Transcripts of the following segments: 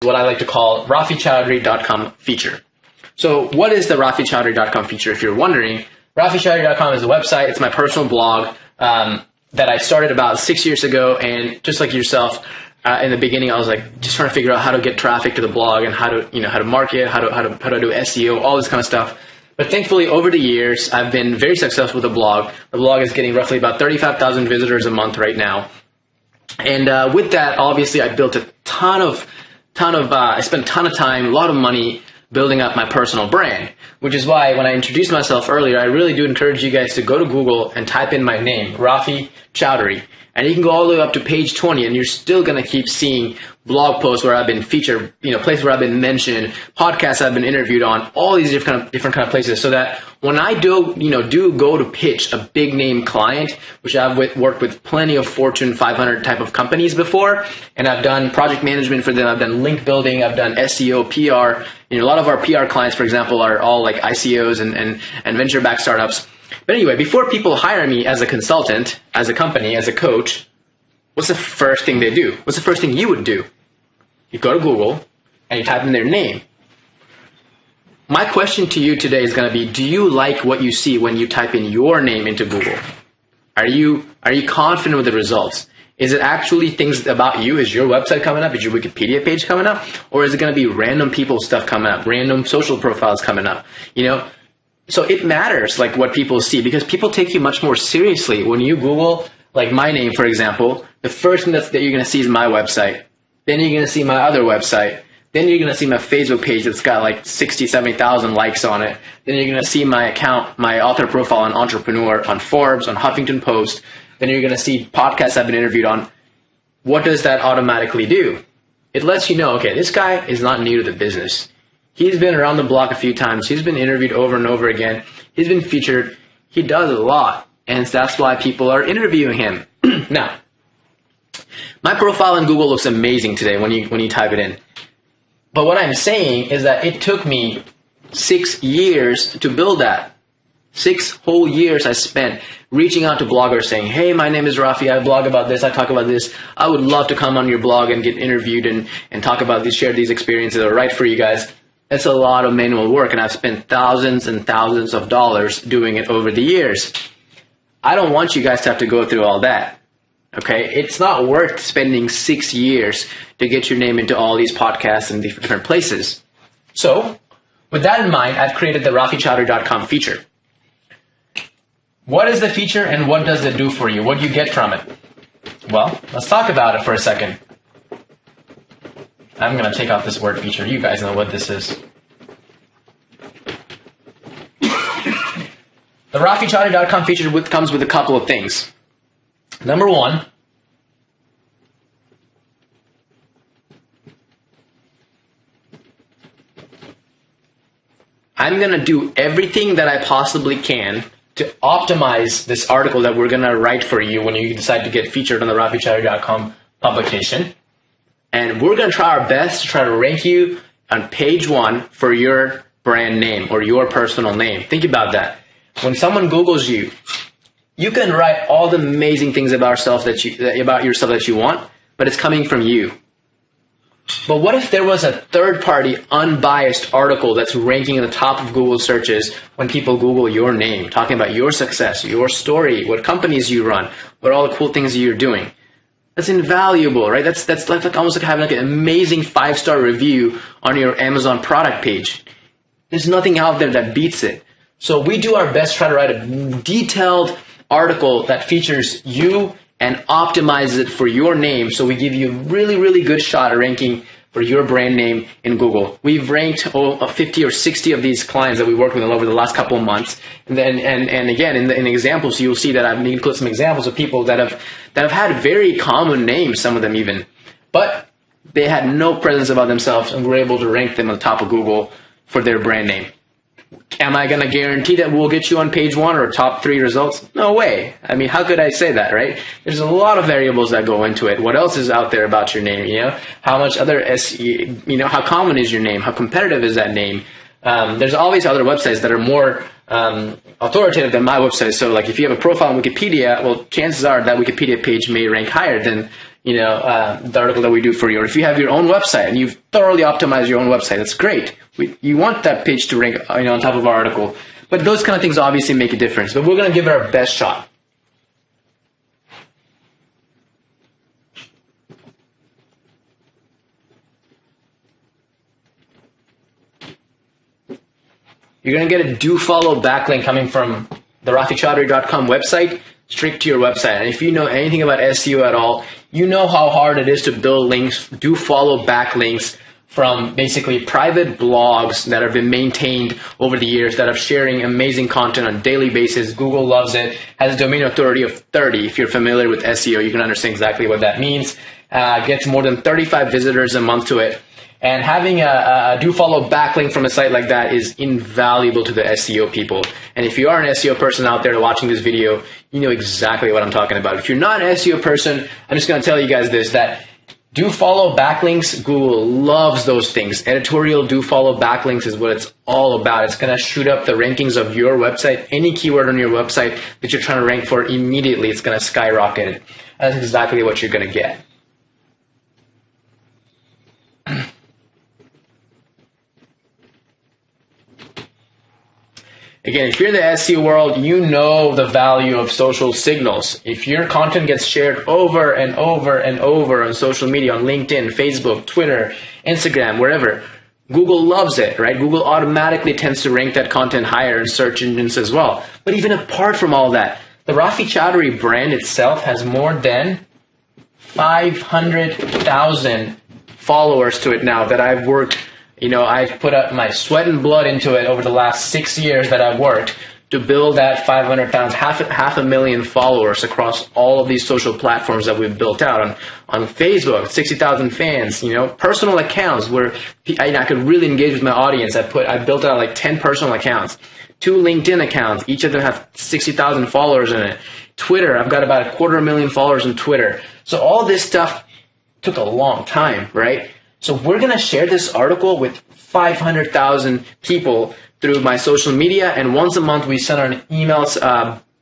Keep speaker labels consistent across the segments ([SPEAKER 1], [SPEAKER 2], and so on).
[SPEAKER 1] what I like to call RafiChowdhury.com feature. So what is the RafiChowdhury.com feature? If you're wondering, RafiChowdhury.com is a website. It's my personal blog that I started about 6 years ago. And just like yourself, in the beginning, I was like just trying to figure out how to get traffic to the blog and how to market, how to do SEO, all this kind of stuff. But thankfully, over the years, I've been very successful with the blog. The blog is getting roughly about 35,000 visitors a month right now. And with that, obviously, I built a I spent a ton of time, a lot of money building up my personal brand, which is why when I introduced myself earlier, I really do encourage you guys to go to Google and type in my name, Rafi Chowdhury. And you can go all the way up to page 20, and you're still going to keep seeing blog posts where I've been featured, places where I've been mentioned, podcasts I've been interviewed on, all these different kind of places. So that when I do go to pitch a big name client, which I've worked with plenty of Fortune 500 type of companies before, and I've done project management for them, I've done link building, I've done SEO, PR. A lot of our PR clients, for example, are all like ICOs and venture-backed startups. But anyway, before people hire me as a consultant, as a company, as a coach, what's the first thing they do? What's the first thing you would do? You go to Google and you type in their name. My question to you today is going to be, do you like what you see when you type in your name into Google? Are you confident with the results? Is it actually things about you? Is your website coming up? Is your Wikipedia page coming up? Or is it going to be random people stuff coming up, random social profiles coming up? So it matters like what people see, because people take you much more seriously. When you Google like my name, for example, the first thing that you're going to see is my website. Then you're going to see my other website. Then you're going to see my Facebook page that's got like 60, 70,000 likes on it. Then you're going to see my account, my author profile on Entrepreneur, on Forbes, on Huffington Post. Then you're going to see podcasts I've been interviewed on. What does that automatically do? It lets you know, okay, this guy is not new to the business. He's been around the block a few times. He's been interviewed over and over again. He's been featured. He does a lot. And that's why people are interviewing him. Now, my profile in Google looks amazing today when you type it in. But what I'm saying is that it took me 6 years to build that. 6 whole years I spent reaching out to bloggers saying, hey, my name is Rafi. I blog about this. I talk about this. I would love to come on your blog and get interviewed and talk about these, share these experiences or write for you guys. It's a lot of manual work, and I've spent thousands and thousands of dollars doing it over the years. I don't want you guys to have to go through all that. Okay? It's not worth spending 6 years to get your name into all these podcasts and different places. So, with that in mind, I've created the RafiChowdhury.com feature. What is the feature and what does it do for you? What do you get from it? Well, let's talk about it for a second. I'm going to take off this word feature. You guys know what this is. The RafiChowdhury.com feature comes with a couple of things. Number one, I'm going to do everything that I possibly can to optimize this article that we're going to write for you when you decide to get featured on the RafiChowdhury.com publication. And we're going to try our best to try to rank you on page 1 for your brand name or your personal name. Think about that. When someone Googles you, you can write all the amazing things about yourself that you want, but it's coming from you. But what if there was a third-party, unbiased article that's ranking at the top of Google searches when people Google your name, talking about your success, your story, what companies you run, what all the cool things you're doing? That's invaluable, right? That's like almost like having like an amazing 5-star review on your Amazon product page. There's nothing out there that beats it. So we do our best to try to write a detailed article that features you and optimizes it for your name. So we give you a really, really good shot at ranking for your brand name in Google. We've ranked 50 or 60 of these clients that we worked with over the last couple of months. And again, in the examples, you'll see that I've included some examples of people that have had very common names, some of them even, but they had no presence about themselves, and we're able to rank them on the top of Google for their brand name. Am I going to guarantee that we'll get you on page 1 or top 3 results? No way. I mean, how could I say that, right? There's a lot of variables that go into it. What else is out there about your name? How much other how common is your name? How competitive is that name? There's always other websites that are more authoritative than my website. So like if you have a profile on Wikipedia, well, chances are that Wikipedia page may rank higher than the article that we do for you. Or if you have your own website and you've thoroughly optimized your own website, that's great. You want that page to rank on top of our article. But those kind of things obviously make a difference. But we're going to give it our best shot. You're going to get a do follow backlink coming from the RafiChaudhry.com website straight to your website. And if you know anything about SEO at all, you know how hard it is to build links, do follow backlinks from basically private blogs that have been maintained over the years that are sharing amazing content on a daily basis. Google loves it, has a domain authority of 30. If you're familiar with SEO, you can understand exactly what that means. Gets more than 35 visitors a month to it. And having a do follow backlink from a site like that is invaluable to the SEO people. And if you are an SEO person out there watching this video, you know exactly what I'm talking about. If you're not an SEO person, I'm just going to tell you guys this, that do follow backlinks, Google loves those things. Editorial do follow backlinks is what it's all about. It's going to shoot up the rankings of your website. Any keyword on your website that you're trying to rank for, immediately it's going to skyrocket it. That's exactly what you're going to get. Again, if you're in the SEO world, you know the value of social signals. If your content gets shared over and over and over on social media, on LinkedIn, Facebook, Twitter, Instagram, wherever, Google loves it, right? Google automatically tends to rank that content higher in search engines as well. But even apart from all that, the Rafi Chaudhry brand itself has more than 500,000 followers to it now that I've worked. I've put up my sweat and blood into it over the last 6 years that I've worked to build that 500,000, half a million followers across all of these social platforms that we've built out on Facebook, 60,000 fans, personal accounts where I could really engage with my audience. I built out like 10 personal accounts, 2 LinkedIn accounts. Each of them have 60,000 followers in it. Twitter, I've got about 250,000 followers on Twitter. So all this stuff took a long time, right? So we're going to share this article with 500,000 people through my social media, and once a month we send an email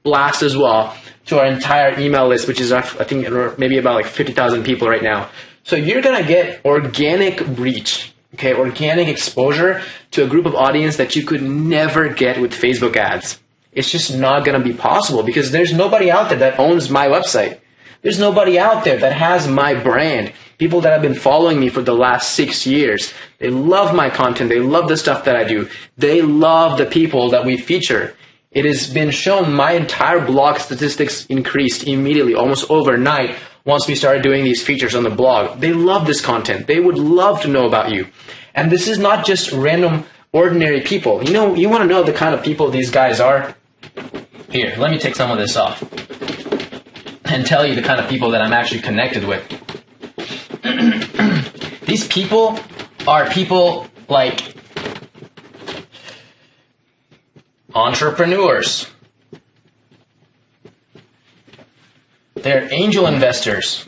[SPEAKER 1] blast as well to our entire email list, which is I think maybe about like 50,000 people right now. So you're going to get organic reach, okay, organic exposure to a group of audience that you could never get with Facebook ads. It's just not going to be possible because there's nobody out there that owns my website. There's nobody out there that has my brand. People that have been following me for the last 6 years, they love my content. They love the stuff that I do. They love the people that we feature. It has been shown my entire blog statistics increased immediately, almost overnight, once we started doing these features on the blog. They love this content. They would love to know about you. And this is not just random, ordinary people. You want to know the kind of people these guys are? Here, let me take some of this off and tell you the kind of people that I'm actually connected with. These people are people like entrepreneurs. They're angel investors.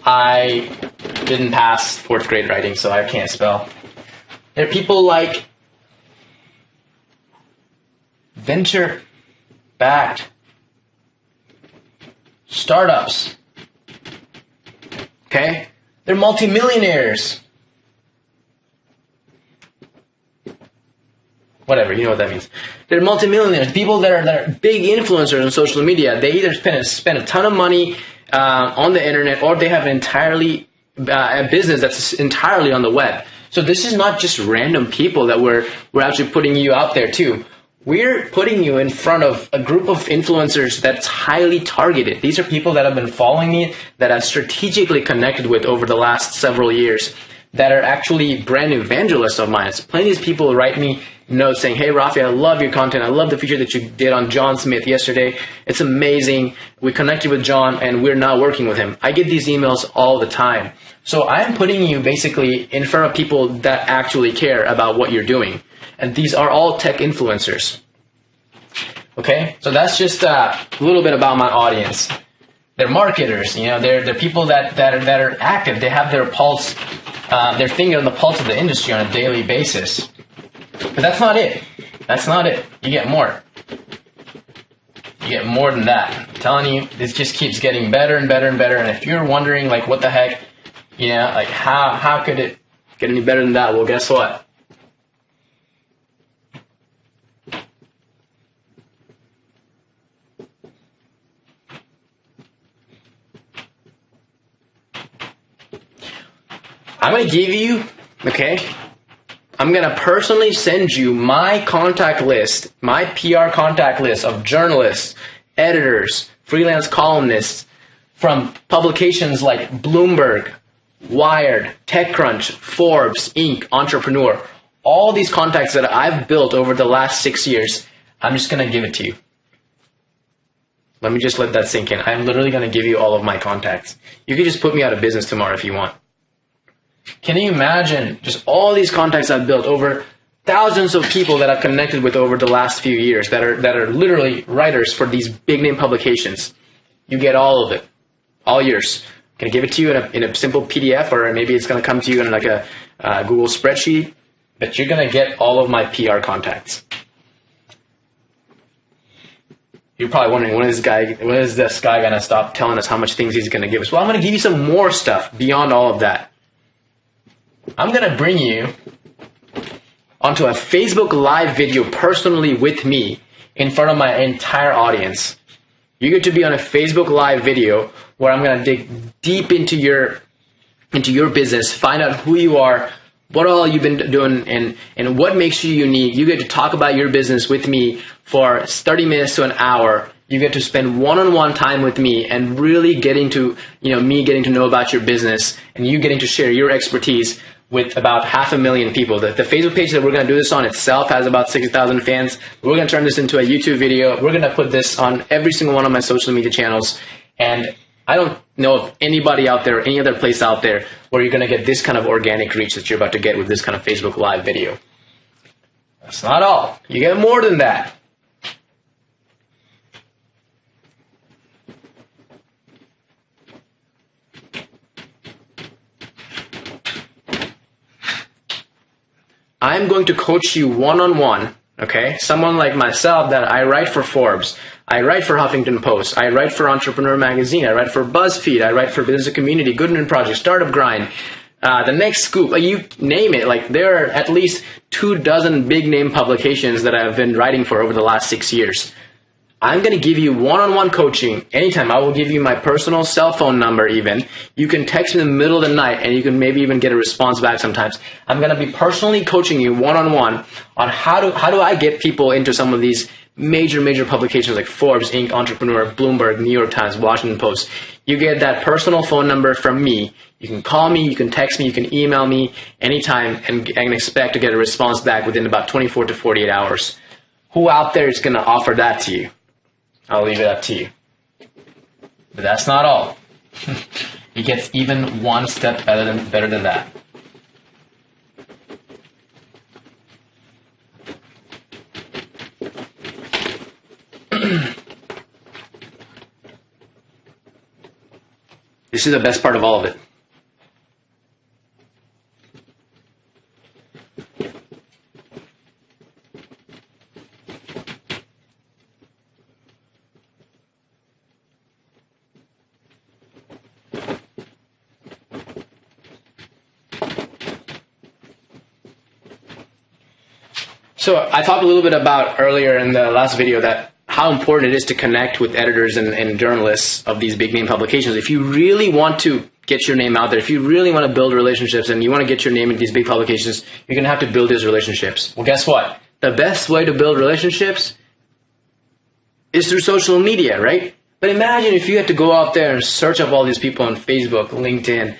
[SPEAKER 1] I didn't pass 4th grade writing, so I can't spell. They're people like venture-backed startups. Okay? They're multimillionaires. Whatever, you know what that means. They're multimillionaires. People that are big influencers on social media. They either spend a ton of money on the internet, or they have a business that's entirely on the web. So this is not just random people that we're actually putting you out there to. We're putting you in front of a group of influencers that's highly targeted. These are people that have been following me, that I've strategically connected with over the last several years, that are actually brand evangelists of mine. Plenty of these people write me notes saying, hey, Rafi, I love your content. I love the feature that you did on John Smith yesterday. It's amazing. We connected with John, and we're now working with him. I get these emails all the time. So I'm putting you basically in front of people that actually care about what you're doing. And these are all tech influencers. Okay, so that's just a little bit about my audience. They're marketers, they're people that are active. They have their pulse, their finger on the pulse of the industry on a daily basis. But that's not it. That's not it. You get more. You get more than that. I'm telling you, this just keeps getting better and better and better. And if you're wondering, like, what the heck, like, how could it get any better than that? Well, guess what? I'm going to give you, I'm going to personally send you my contact list, my PR contact list of journalists, editors, freelance columnists from publications like Bloomberg, Wired, TechCrunch, Forbes, Inc., Entrepreneur. All these contacts that I've built over the last 6 years, I'm just going to give it to you. Let me just let that sink in. I'm literally going to give you all of my contacts. You can just put me out of business tomorrow if you want. Can you imagine just all these contacts I've built over thousands of people that I've connected with over the last few years that are literally writers for these big name publications? You get all of it, all yours. I'm going to give it to you in a simple PDF, or maybe it's going to come to you in like a Google spreadsheet, but you're going to get all of my PR contacts. You're probably wondering, when is this guy going to stop telling us how much things he's going to give us? Well, I'm going to give you some more stuff beyond all of that. I'm going to bring you onto a Facebook Live video personally with me in front of my entire audience. You get to be on a Facebook Live video where I'm going to dig deep into your business, find out who you are, what all you've been doing, and what makes you unique. You get to talk about your business with me for 30 minutes to an hour. You get to spend one-on-one time with me and really getting to, me getting to know about your business, and you getting to share your expertise with about 500,000 people. The Facebook page that we're going to do this on itself has about 60,000 fans. We're going to turn this into a YouTube video. We're going to put this on every single one of my social media channels. And I don't know of anybody out there, any other place out there, where you're going to get this kind of organic reach that you're about to get with this kind of Facebook Live video. That's not all. You get more than that. I'm going to coach you one-on-one, Someone like myself that I write for Forbes, I write for Huffington Post, I write for Entrepreneur Magazine, I write for BuzzFeed, I write for Business and Community, Goodman Project, Startup Grind, The Next Scoop, you name it. There are at least 24 big name publications that I've been writing for over the last 6 years. I'm going to give you one-on-one coaching anytime. I will give you my personal cell phone number even. You can text me in the middle of the night and you can maybe even get a response back sometimes. I'm going to be personally coaching you one-on-one on how do I get people into some of these major publications like Forbes, Inc., Entrepreneur, Bloomberg, New York Times, Washington Post. You get that personal phone number from me. You can call me, you can text me, you can email me anytime and expect to get a response back within about 24 to 48 hours. Who out there is going to offer that to you? I'll leave it up to you. But that's not all. It gets even one step better than that. This is the best part of all of it. So I talked a little bit about earlier in the last video that how important it is to connect with editors and journalists of these big name publications. If you really want to get your name out there, if you really want to build relationships and you want to get your name in these big publications, you're going to have to build these relationships. Well, guess what? The best way to build relationships is through social media, right? But imagine if you had to go out there and search up all these people on Facebook, LinkedIn,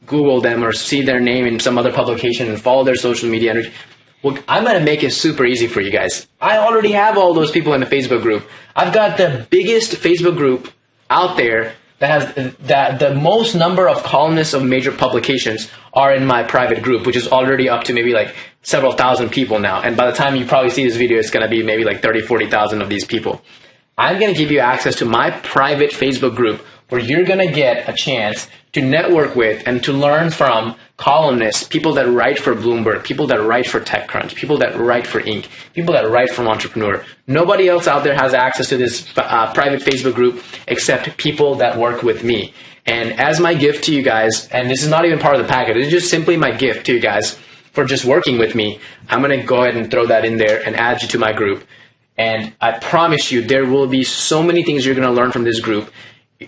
[SPEAKER 1] Google them, or see their name in some other publication and follow their social media. Well, I'm going to make it super easy for you guys. I already have all those people in the Facebook group. I've got the biggest Facebook group out there that has the most number of columnists of major publications are in my private group, which is already up to maybe like several thousand people now. And by the time you probably see this video, it's going to be maybe like 30, 40,000 of these people. I'm going to give you access to my private Facebook group where you're going to get a chance to network with and to learn from columnists, people that write for Bloomberg, people that write for TechCrunch, people that write for Inc., people that write from Entrepreneur. Nobody else out there has access to this private Facebook group except people that work with me. And as my gift to you guys, and this is not even part of the package, it's just simply my gift to you guys for just working with me, I'm going to go ahead and throw that in there and add you to my group. And I promise you, there will be so many things you're going to learn from this group.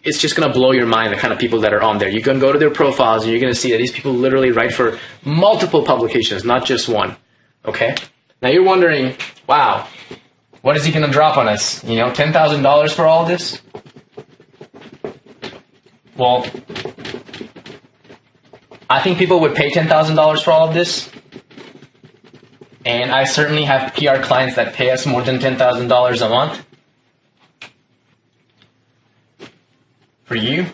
[SPEAKER 1] It's just going to blow your mind, the kind of people that are on there. You can go to their profiles and you're going to see that these people literally write for multiple publications, not just one. Okay? Now you're wondering, wow, what is he going to drop on us? You know, $10,000 for all this? Well, I think people would pay $10,000 for all of this. And I certainly have PR clients that pay us more than $10,000 a month. For you,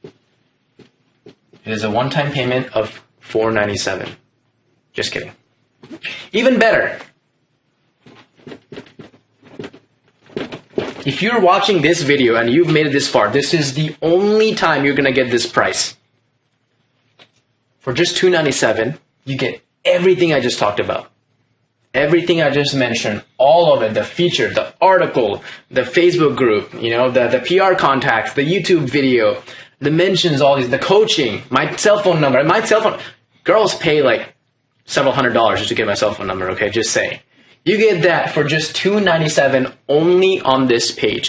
[SPEAKER 1] it is a one-time payment of $497. Just kidding. Even better, if you're watching this video and you've made it this far, this is the only time you're going to get this price. For just $297, you get everything I just talked about. Everything I just mentioned, all of it, the feature, the article, the Facebook group, you know, the PR contacts, the YouTube video, the mentions, all these, the coaching, my cell phone number, girls pay like several $100s just to get my cell phone number, okay, just saying. You get that for just $297 only on this page.